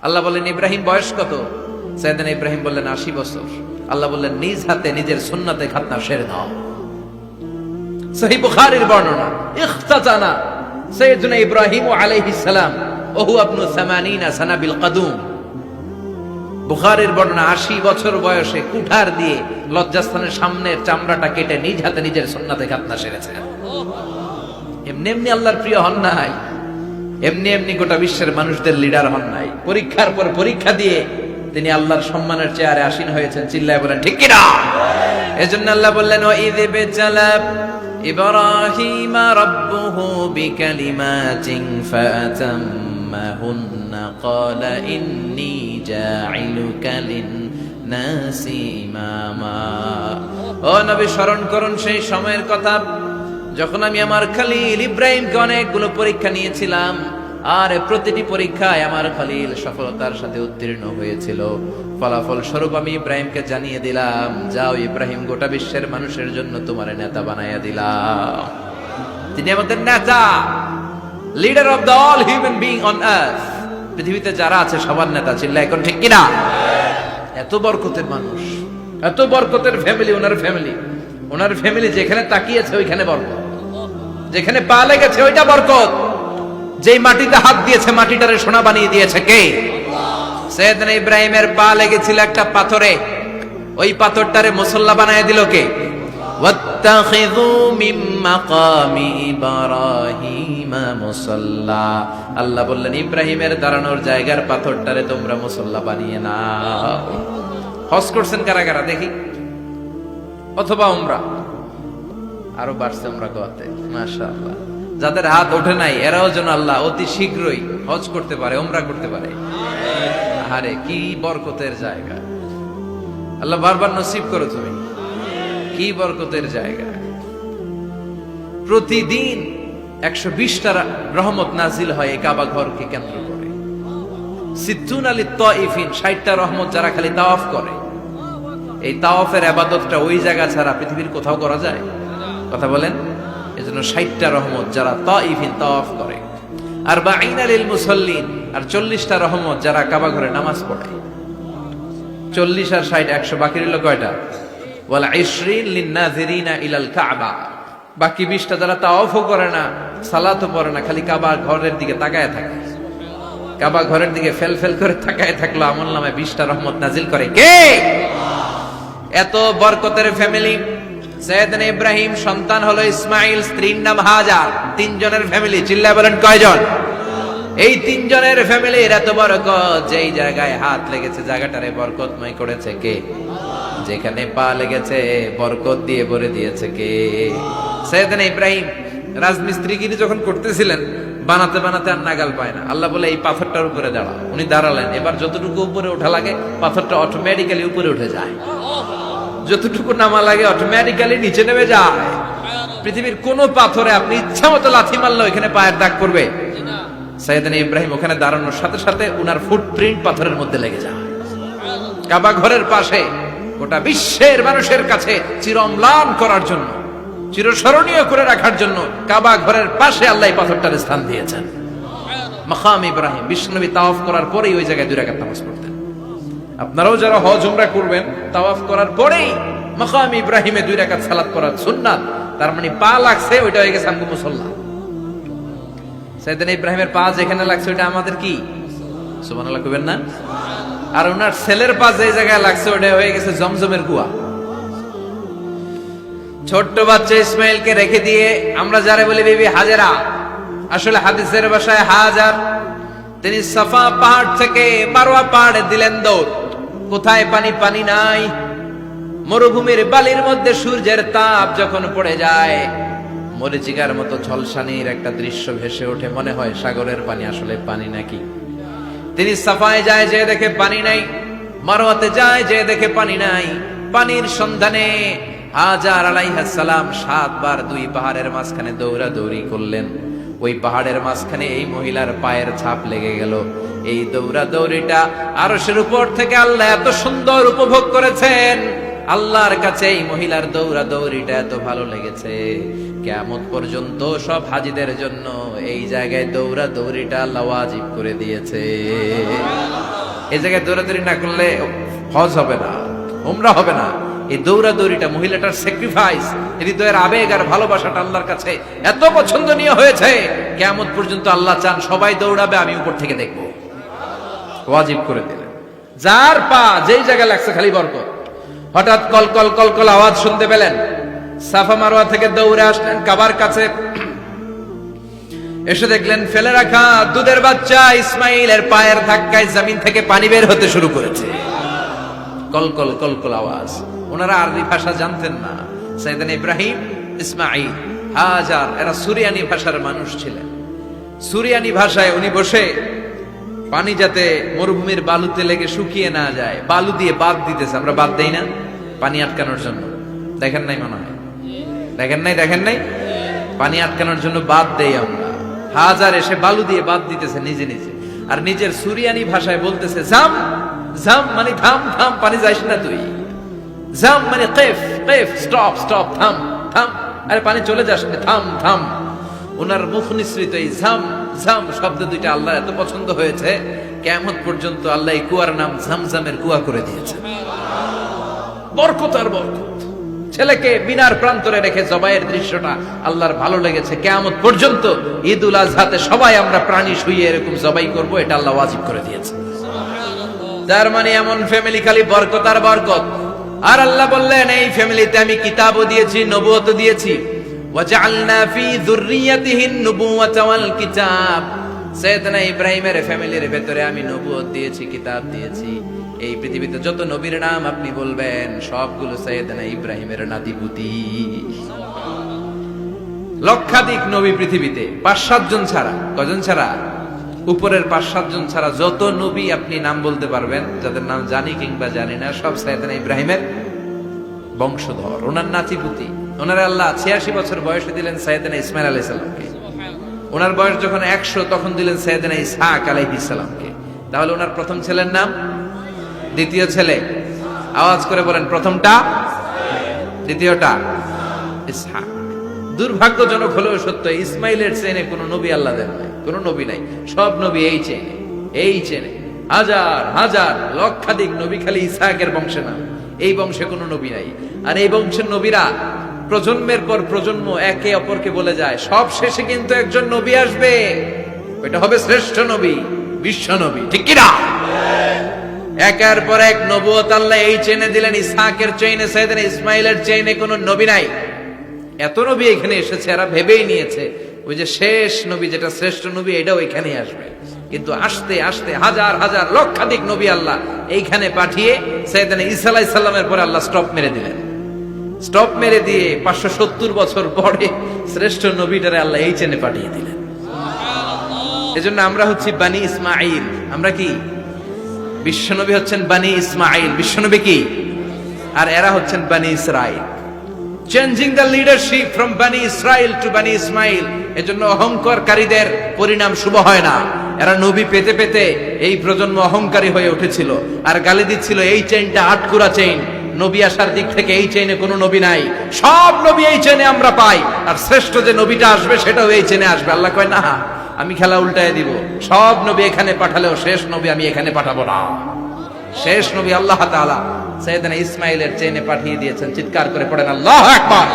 আল্লাহ বললেন ইব্রাহিম বয়স কত? সাইয়েদনা ইব্রাহিম বললেন 80 বছর। আল্লাহ বললেন নিজ হাতে নিজের সুন্নাতে খাতনা সেরে দাও। সহিহ বুখারীর বর্ণনা, ইখতাতানা সাইয়েদনা ইব্রাহিম আলাইহিস সালাম ওহু আবনু 80 সানা বিল কদুম। বুখারীর বর্ণনা, 80 বছর বয়সে কুঠার দিয়ে লজ্জাস্থানের সামনের চামড়াটা কেটে নিজ হাতে নিজের সুন্নাতে খাতনা সেরেছেন। এমনি এমনি আল্লাহর প্রিয় হন নাই, এমনি এমনি গোটা বিশ্বের মানুষদের লিডার হন নাই। পরীক্ষার পর পরীক্ষা দিয়ে তিনি আল্লাহর সম্মানের চেয়ারে আসীন হয়েছেন। চিল্লায় বলেন ঠিক কিনা? এজন্য আল্লাহ বললেন ওয়াইয বিতালা ইব্রাহিমা রাব্বুহু বিকালিমাতিন ফাআতাম্মাহুন্না ক্বালা ইন্নী জাঈলুকা লিন-নাসি ইমামা। ও নবী, স্মরণ করুন সেই সময়ের কথা যখন আমি আমার খলিল ইব্রাহিমকে অনেকগুলো পরীক্ষা নিয়েছিলাম, আর প্রতিটি পরীক্ষায় আমার খলিল সফলতার সাথে উত্তীর্ণ হয়েছিল। ফলাফল স্বরূপ আমি ইব্রাহিমকে জানিয়ে দিলাম, যাও ইব্রাহিম, গোটা বিশ্বের মানুষের জন্য তোমার নেতা বানাইয়া দিলাম। তিনি আমাদের নেতা, leader of the all human being on earth. পৃথিবীতে যারা আছে সবার নেতা। চিল্লা এখন ঠিক কিনা? এত বরকতের মানুষ, এত বরকতের ফ্যামিলি, ওনার ফ্যামিলি যেখানে তাকিয়েছে ওইখানে বরকত, যেখানে পা লেগেছে ওইটা বরকত। যেই মাটিতে হাত দিয়েছে মাটিটারে সোনা বানিয়ে দিয়েছে কে? সাইয়েদনা ইব্রাহিমের পা লেগেছিল একটা পাথরে, ওই পাথরটারে মুসল্লা বানিয়ে দিল কে? ওয়াত্তাখিযু মিন মাকামি ইব্রাহিমা মুসাল্লা। আল্লাহ বললেন ইব্রাহিমের দাঁড়ানোর জায়গার পাথরটারে তোমরা মুসল্লা বানিয়ে নাও। হজ করছেন কারা কারা দেখি? অথবা উমরা? আরো বাড়ছে উমরা করতে, মাশাআল্লাহ। যাদের হাত ওঠে নাই এরাও যেন আল্লাহ অতি শীঘ্রই হজ করতে পারে, উমরা করতে পারে। আরে কি বরকতের জায়গা! আল্লাহ বারবার নসিব করো তুমি। কি বরকতের জায়গা! প্রতিদিন 120টা রহমত নাজিল হয় এই কাবা ঘরকে কেন্দ্র করে। 60 লিত তাইফিন, 60টা রহমত যারা খালি তাওয়াফ করে। এই তাওয়াফের ইবাদতটা ওই জায়গা ছাড়া পৃথিবীর কোথাও করা যায়? কথা বলেন। এজন্য 60টা রহমত যারা তাইফিন তাওয়াফ করে। আর 40 লিল মুসাল্লিন, আর 40টা রহমত যারা কাবা ঘরে নামাজ পড়ে। 40 আর 60 100, বাকি রইল কয়টা? ওয়াল 20 লিন নাযিরিনা ইলাল কাবা। বাকি 20টা যারা তাওয়াফও করে না, সালাতও পড়ে না, খালি কাবা ঘরের দিকে তাকায় থাকে। কাবা ঘরের দিকে ফেল ফেল করে তাকায় থাকলো, আমলনামায় 20টা রহমত নাজিল করে কে? এত বরকতের ফ্যামিলি। সাইয়েদনা ইব্রাহিম সন্তান হলো ইসমাইল, স্ত্রীর নাম হাজার। 3 জনের ফ্যামিলি। চিল্লায় বলেন কয়জন? এই 3 জনের ফ্যামিলির এত বরকত, যেই জায়গায় হাত লেগেছে জায়গাটারে বরকতময় করেছে কে? যেখানে পা লেগেছে বরকত দিয়ে ভরে দিয়েছে কে? সাইয়েদনা ইব্রাহিম রাজমিস্ত্রিগিরি যখন করতেছিলেন, বানাতে বানাতে আর নাগাল পায় না। আল্লাহ বলে এই পাথরটার উপরে দাঁড়া। উনি দাঁড়ালেন। এবার যতটুকু উপরে ওঠা লাগে পাথরটা অটোমেটিক্যালি উপরে উঠে যায়, যতটুকু নামা লাগে অটোমেটিক্যালি নিচে নেমে যায়। পৃথিবীর কোন পাথরে আপনি ইচ্ছা মতো লাথি মারলে এখানে পায়ের দাগ পড়বে? সাইয়েদনা ইব্রাহিম ওখানে দাঁড়ানোর সাথে সাথে উনার ফুটপ্রিন্ট পাথরের মধ্যে লেগে যায়। কাবা ঘরের পাশে গোটা বিশ্বের মানুষের কাছে চিরম্লান করার জন্য, চিরস্মরণীয় করে রাখার জন্য কাবা ঘরের পাশে আল্লাহ পাথরটার স্থান দিয়েছেন। মাকাম ইব্রাহিম। বিশ্বনবী তাওয়াফ করার পরেই ওই জায়গায় 2 রাকাত নামাজ পড়তেন। আপনারাও যারা হজ উমরা করবেন, তাওয়াফ করার পরেই মাকাম ইব্রাহিমে 2 রাকাত সালাত করার সুন্নাত। তার মানে পা লাগছে, ওইটা হয়ে গেছে আমগো মুসাল্লা। সাইয়েদনা ইব্রাহিমের পা যেখানে লাগছে ওইটা আমাদের কি? সুবহানাল্লাহ কইবেন না? আর ওনার ছেলের পা যে জায়গায় লাগছে ওইটা হয়ে গেছে জমজমের কুয়া। ছোট্ট বাচ্চা ইসমাইলকে রেখে দিয়ে আমরা যারে বলি বিবি হাজেরা, আসলে হাদিসের ভাষায় হাজার, তিনি সাফা পাহাড় থেকে মারওয়া পাহাড়ে দিলেন দৌড়। কোথায় পানি? পানি নাই। মরুভূমির বালির মধ্যে সূর্যের তাপ যখন পড়ে যায়, মরিচিকার মতো ঝলসানির একটা দৃশ্য ভেসে ওঠে, মনে হয় সাগরের পানি, আসলে পানি নাকি। তিনি সাফায় যায়, যে দেখে পানি নাই। মারওয়াতে যায়, যে দেখে পানি নাই। পানির সন্ধানে হাজার আলাইহিস সালাম 7 বার 2 পাহাড়ের মাঝখানে দৌড়াদৌড়ি করলেন। ওই পাহাড়ের মাঝখানে এই মহিলার পায়ের ছাপ লেগে গেল। এই দৌড়াদৌড়িটা আরশের উপর থেকে আল্লাহ এত সুন্দর উপভোগ করেছেন। আল্লাহর কাছে এই মহিলার দৌড়াদৌড়িটা এত ভালো লেগেছে, কিয়ামত পর্যন্ত সব হাজীদের জন্য এই জায়গায় দৌড়াদৌড়িটা আল্লাহ ওয়াজিব করে দিয়েছে। এই জায়গায় দৌড়াদৌড়ি না করলে হজ হবে না, উমরা হবে না। এই দৌড়াদৌড়িটা মহিলাটার স্যাক্রিফাইস, হৃদয়ের আবেগ আর ভালোবাসাটা আল্লাহর কাছে এত পছন্দনীয় হয়েছে, কিয়ামত পর্যন্ত আল্লাহ চান সবাই দৌড়াবে, আমি উপর থেকে দেখবো। ওয়াজিব করে দিলেন। যার পা যেই জায়গায় লাগছে খালি বরকত। হঠাৎ কলকল কলকল আওয়াজ শুনতে পেলেন, সাফা মারওয়া থেকে দৌড়ে আসলেন কাবার কাছে, এসে দেখলেন ফেলে রাখা দুধের বাচ্চা ইসমাইলের পায়ের ধাক্কায় জমিন থেকে পানি বের হতে শুরু করেছে। কলকল কলকল আওয়াজ। ওনারা আরবি ভাষা জানতেন না। সাইয়েদনা ইব্রাহিম, ইসমাইল, হাজার এরা সুরিয়ানি ভাষার মানুষ ছিলেন। সুরিয়ানি ভাষায় উনি বসে পানি যাতে মরুভূমির বালুতে লেগে শুকিয়ে না যায়, বালু দিয়ে বাদ দিতেছে। আমরা বাদ দেই না পানি আটকানোর জন্য? দেখেন নাই মনে হয়? দেখেন নাই? পানি আটকানোর জন্য বাদ দেই আমরা। হাজার এসে বালু দিয়ে বাদ দিতেছে নিজে নিজে, আর নিজের সুরিয়ানি ভাষায় বলতেছে জাম জাম, মানে থাম থাম, পানি যাইস না তুই। জাম মানে কেফ কেফ, স্টপ স্টপ, থাম থাম, আরে পানি চলে যাস না, থাম থাম। ওনার মুখ নিঃসৃত এই ঝাম ঝাম শব্দ দুইটা আল্লাহ এত পছন্দ হয়েছে, কিয়ামত পর্যন্ত আল্লাহ এই কুয়ার নাম ঝামঝামের কুয়া করে দিয়েছে। বরকত আর বরকত। ছেলেকে মিনার প্রান্তরে রেখে জবাইয়ের দৃশ্যটা আল্লাহর ভালো লেগেছে। কিয়ামত পর্যন্ত ঈদ উল আজহাতে সবাই আমরা প্রাণী শুইয়ে এরকম জবাই করব, এটা আল্লাহ ওয়াজিব করে দিয়েছে। তার মানে এমন ফ্যামিলি খালি বরকত আর বরকত। আর আল্লাহ বললেন এই ফ্যামিলিতে আমি কিতাবও দিয়েছি, নবুয়তও দিয়েছি। ওয়াজআলনা ফি যুররিয়াতিহিন নুবুওয়াতা ওয়াল কিতাব। সাইয়েদনা ইব্রাহিমের ফ্যামিলির ভেতরে আমি নবুয়ত দিয়েছি, কিতাব দিয়েছি। এই পৃথিবীতে যত নবীর নাম আপনি বলবেন সবগুলো সাইয়েদনা ইব্রাহিমের নাতিপুতি। লক্ষাধিক নবী পৃথিবীতে, 5-7 জন ছাড়া। কজন ছাড়া? উপরের 5-7 জন ছাড়া যত নবী আপনি নাম বলতে পারবেন, যাদের নাম জানি কিংবা জানি না, সব সাইয়েদনা ইব্রাহিমের বংশধর, ওনার নাতিপুতি। ওনার আল্লাহ 86 বছর বয়সে দিলেন সাইয়েদনা ইসমাইল আলাইহিস সালামকে। ওনার বয়স যখন 100 তখন দিলেন সাইয়েদনা ইসহাক আলাইহিস সালামকে। তাহলে ওনার প্রথম ছেলের নাম? দ্বিতীয় ছেলে? আওয়াজ করে বলেন, প্রথমটা, দ্বিতীয়টা ইসহাক। দুর্ভাগ্যজনক হলেও সত্য, ইসমাইলের চেনে কোনো নবী আল্লাহ দেন নাই, কোনো নবী নাই। সব নবী এই চেনে হাজার হাজার লক্ষাধিক নবী খালি ইসহাকের বংশে নাম। এই বংশে কোনো নবী নাই। আর এই বংশের নবীরা প্রজন্মের পর প্রজন্ম একে অপরকে বলে যায়, সব শেষে কিন্তু একজন নবী আসবে, ওইটা হবে শ্রেষ্ঠ নবী, বিশ্ব নবী। ঠিক কি না? একের পর এক নবুয়ত আল্লাহ এই চেনে দিলেন। ইসহাকের চেইনে, সাইয়েদনা ইসমাইলের চেইনে কোনো নবী নাই। এত নবী এখানে এসেছে, এরা ভেবেই নিয়েছে ওই যে শেষ নবী যেটা শ্রেষ্ঠ নবী, এটাও এখানেই আসবে। কিন্তু আস্তে আস্তে হাজার হাজার লক্ষাধিক নবী আল্লাহ এইখানে পাঠিয়ে সাইয়েদনা ঈসা আলাইহিস সালামের পরে আল্লাহ স্টপ মেরে দিলেন। স্টপ মেরে দিয়ে 570 বছর পরে শ্রেষ্ঠ নবীটারে আল্লাহ এই চেনে পাঠিয়ে দিলেন। এজন্য আমরা হচ্ছি বানি ইসমাইল। আমরা কি? বিশ্বনবী হচ্ছেন বানি ইসমাইল, বিশ্বনবী কি? আর এরা হচ্ছেন বানি Israil. Changing the leadership from বানি ইসরাইল টু বানি ইসমাইল। এজন্য অহংকারীদের পরিণাম শুভ হয় না। এরা নবী পেতে পেতে এই প্রজন্ম অহংকারী হয়ে উঠেছিল আর গালি দিচ্ছিল এই চেইনটা আটকুরা চেইন, নবী আসার দিক থেকে এই চেইনে কোনো নবী নাই, সব নবী এই চেইনে আমরা পাই, আর শ্রেষ্ঠ যে নবীটা আসবে সেটাও এই চেইনে আসবে। আল্লাহ কয় না, আমি খেলা উল্টায় দিব, সব নবী এখানে পাঠালেও শেষ নবী আমি এখানে পাঠাবো না। শেষ নবী আল্লাহ তাআলা সাইয়েদনা ইসমাইলের চেইনে পাঠিয়ে দিয়েছেন। চিৎকার করে পড়েন আল্লাহু আকবার।